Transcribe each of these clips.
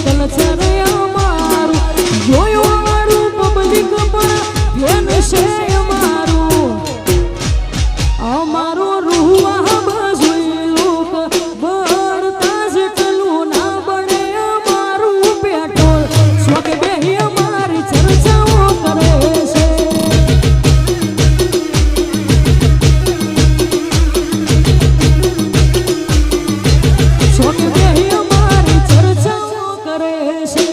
Culture અમારું જોયું મારું પબ્લિક પણ ધ્યાન છે અમારું અમારું રૂવા બજુઈ લોક બળતા જેટલું ના બને અમારું પેટ્રોલ સ્વકે બેહી અમારી ચર્ચાઓ કરે છે સ્વકે બેહી અમારી ચર્ચાઓ કરે છે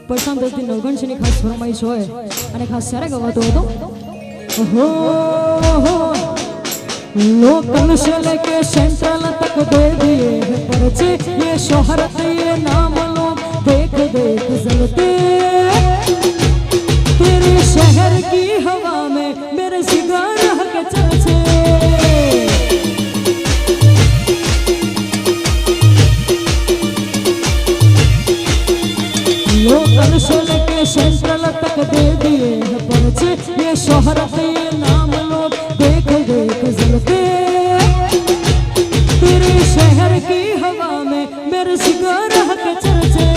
પરસામ દસથી નવગણસિંહની ખાસ ફરમાઈશ હોય અને ખાસ સારા ગવાતો હતો लोकल से लेके सेंट्रल तक दे दिए पर्चे ये शोहरत ये नाम लोग देख देख जलते तेरे शहर की सेंट्रल तक दे दिए हैं पर्चे, ये शोहरत ये नाम लोग देख देख जलते। तेरे शहर की हवा में मेरे सिगार के चर्चे।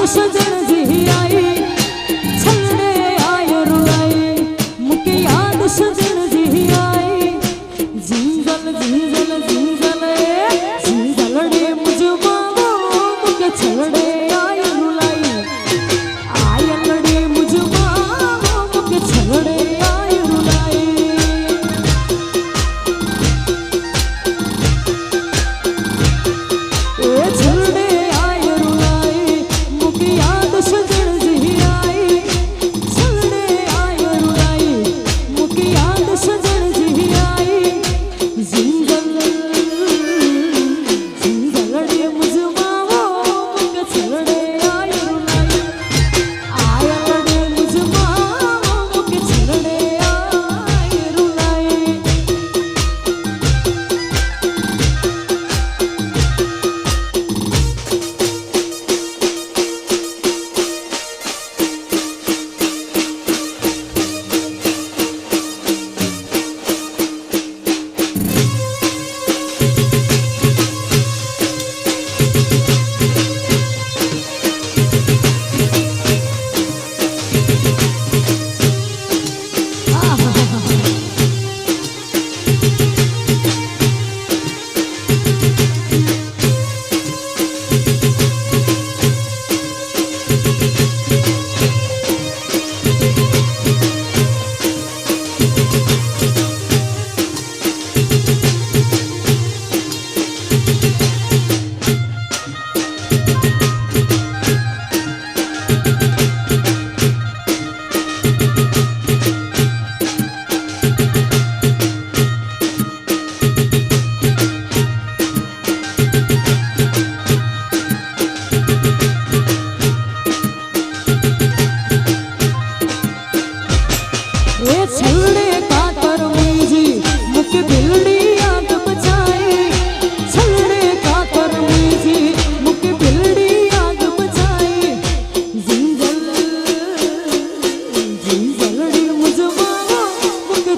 सजन जी आई छलड़े आयो रुलाई, मुके याद सजन जी आई। जिंजल जिंजल जिंजल जिंजलड़े मुझ बाबो मुके छलड़े आयो रुलाई, आयलड़े मुझ बाबो मुके छलड़े आयो रुलाई। ए छलड़े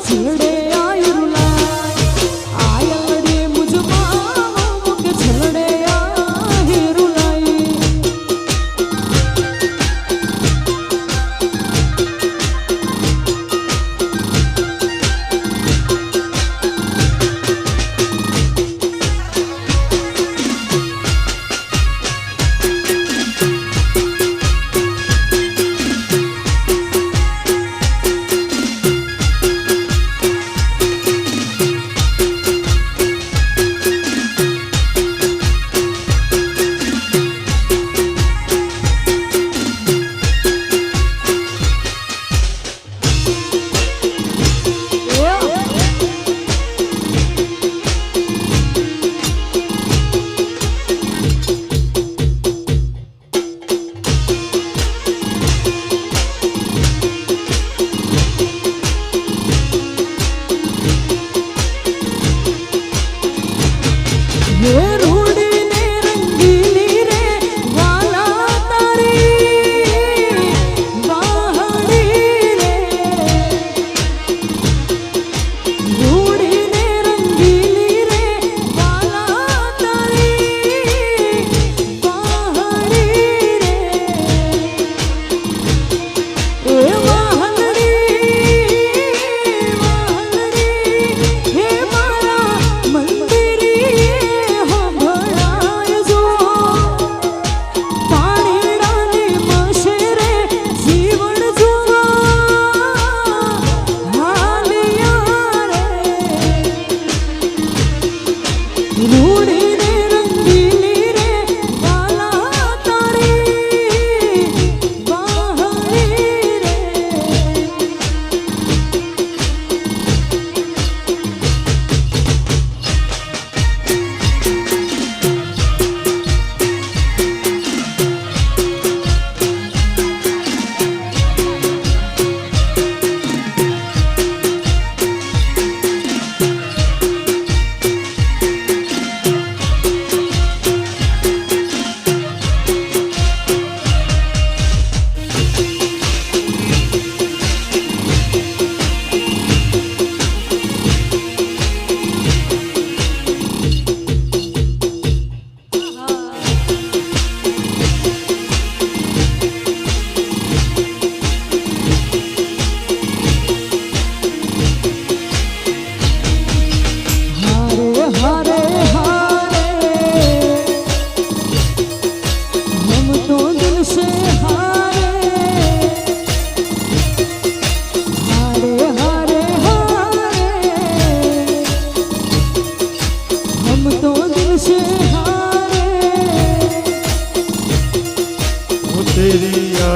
छलड़े आयो रुलाई, आयलड़े मुझ बाबो मुके छलड़े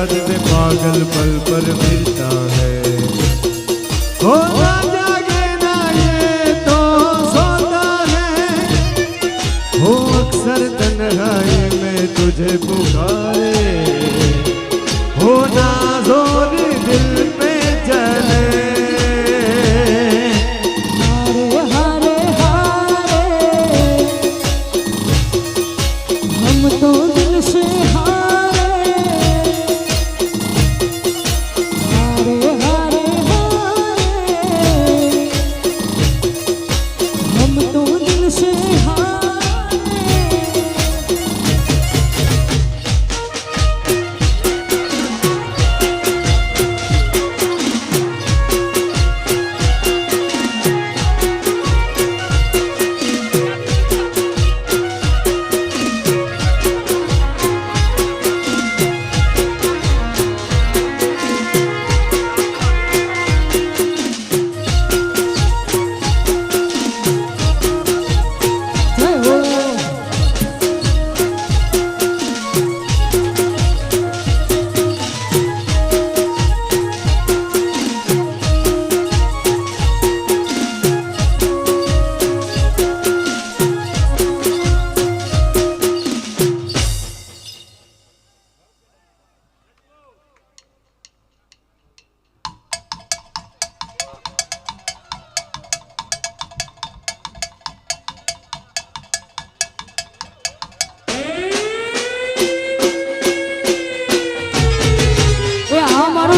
याद में पागल पल पर मिलता है। हो ना जागे ना ये तो सोता है, हो अक्सर तन्हाई में तुझे पुकारे, हो ना जोर दिल पे चले। हारे हारे हारे हम तो दिल से हारे, हारे हारे हारे हम तो दिल से हारे।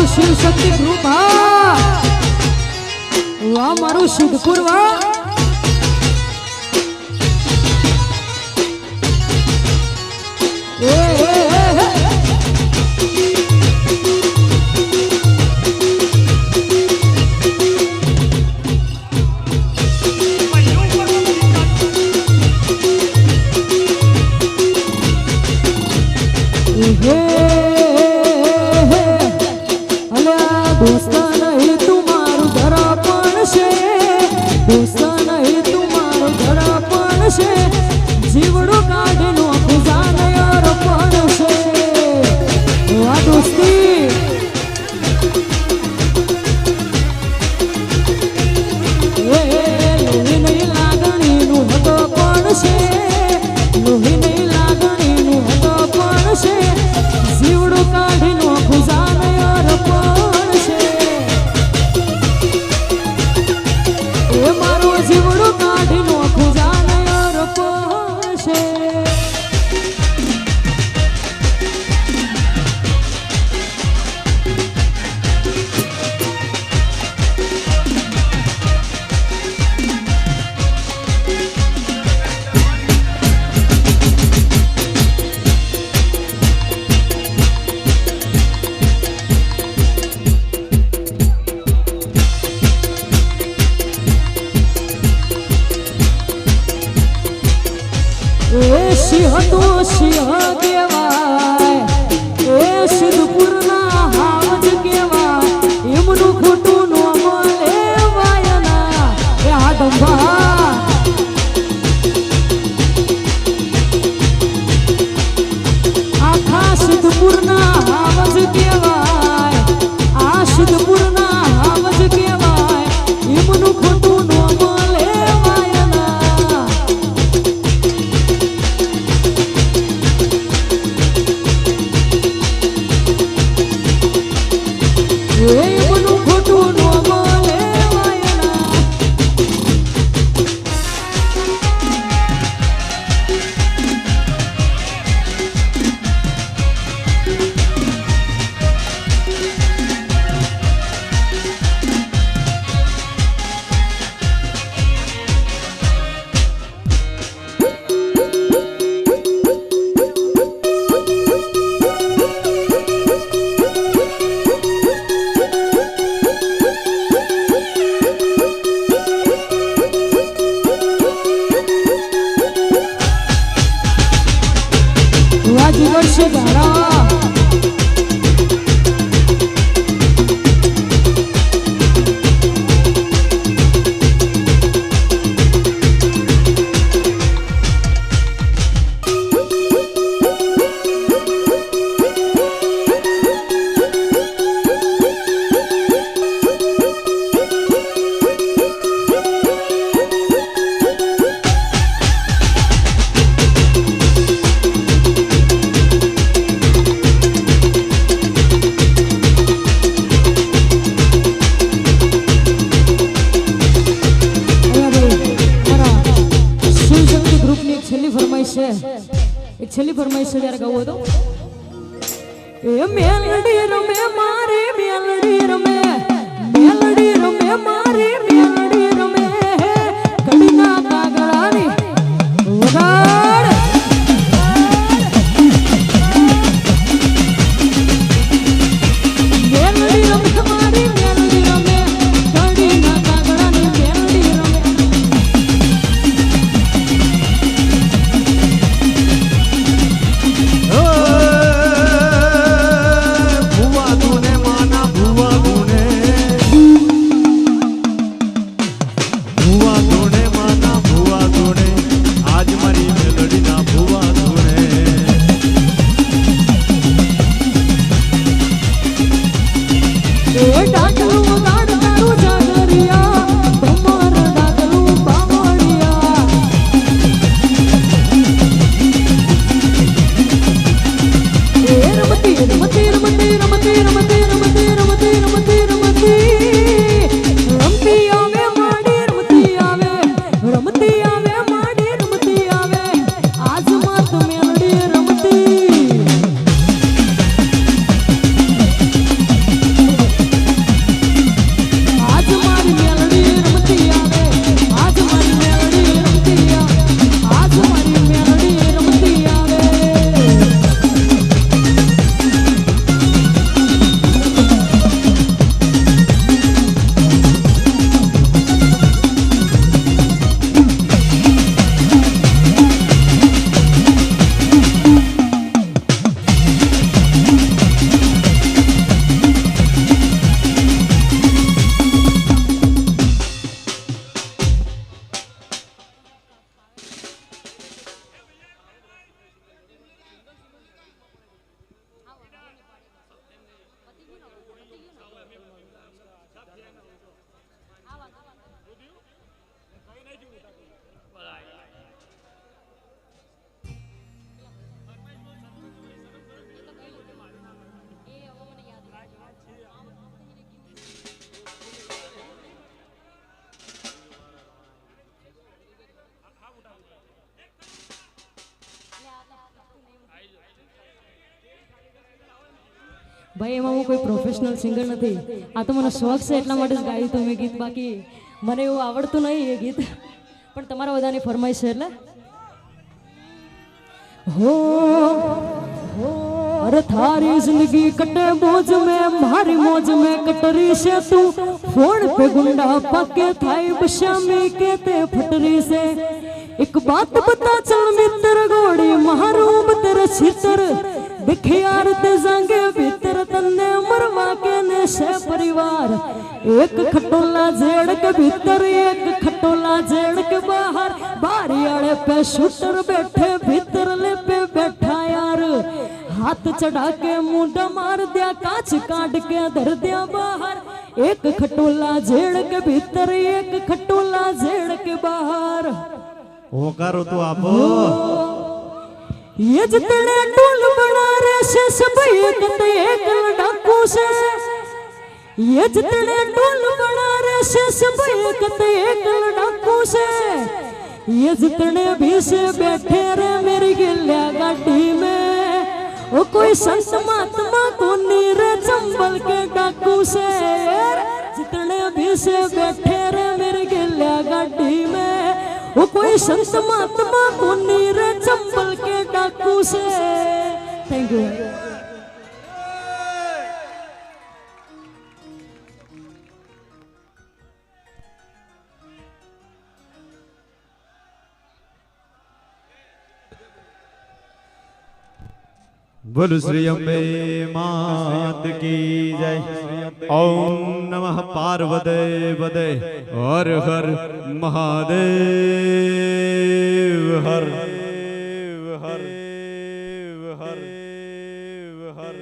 शिव शक्ति ग्रुप वाह मारू सिद्धपुर वाह दोस्त नहीं तुम्हारू दरापण से, दोस्त नहीं तुम्हारू दरापण से, जीवड़ो काढनो खजान यार पण से। वाह दोस्ती लोही नहीं लागणी नु हतो पण से, लोही नहीं लागणी नु हतो पण से, जीवड़ो काढनो खजान यार पण से। ए मारो जीवड़ो काढनो खजान यार पण से। सिंह तो सिंह केवाय, ए सिद्धपुरना हावज केवाय, एमनु खोटું નો મળે વાયના એ હાડંબા। આખા સિદ્ધપુરના હાવજ કેવાય, આ સિદ્ધપુરના હાવજ કેવાય, એમનું ખોટું નો મળે વાયના। એમનું ખોટું નો મળે વાયના। વાજીવર છે ધારા એક છેલ્લી ફરમાઈશ છે ત્યારે ગાવું હતો એ મેલડી રમે મારી મેલડી રમે મેલડી રમે મારી મેલડી રમે કડીના કાગડાની વગાડ મેલડી રમે મારી મેલડી રમે કડીના કાગડાની મેલડી રમે ભુવા તુને માના ભુવા તુને માના ભુવા તુને આજ મારી મેલડીના ભુવા તુને એ ડાકલું વગાડ તારું જાગરિયા તમાર ડાકલું બાવળિયા એ રમતી રમતી રમતી રમતી રમતી રમતી રમતી રમતી રમતી આવે માડી રમતી આવે માડી રમતી આવે આજ માત મેલડી રમતી આજ મારી મેલડી રમતી આવે આજ મારી મેલડી રમતી આવે આજ મારી મેલડી રમતી આવે ભાઈ એમાં હું કોઈ પ્રોફેશનલ સિંગર નથી આ તો મને શોખ છે એટલા માટે જ ગાયું હતું મેં ગીત બાકી મને એવું આવડતું નહીં એ ગીત પણ તમારા બધાની ફરમાઈશ છે એટલે हो अरे थारी जिंदगी कटे मौज में मारी मौज में कटरी से तू फोन पे गुंडा पके थाई बशामी कहते फटरी से एक बात बता चल मित्र घोड़ी महारूब तेरे छितर दिखे यार ते जांगे भीतर तन्ने मरवा के ने से परिवार एक खटोला जेड़ के भीतर एक खटोला जेड़ के बाहर बारी आड़े पे शूटर बैठे भीतर ले पे बैठा यार हाथ चढ़ा के मुंडा मार दिया कांच काट के धर दिया बाहर एक खटोला जेड़ के भीतर एक खटोला जेड़ के बाहर होकारो तो आप ये जितने टोल बना रहे से सब एक लड़ाकू से ये जितने टोल बना रहे से सब एक लड़ाकू से ये जितने भी से बैठे रे मेरी गिल्ला गाड़ी में वो कोई संत महात्मा को नीरे चंबल के डाकू से जितने भी से बैठे रे मेरी गिल्ला गाड़ी में वो कोई संत महात्मा को नीरे चंबल के डाकू से थैंक यू बोलो श्री अम्बे मात की जय। ओम नमः पार्वते पदे हर हर महादेव हर हर हर हर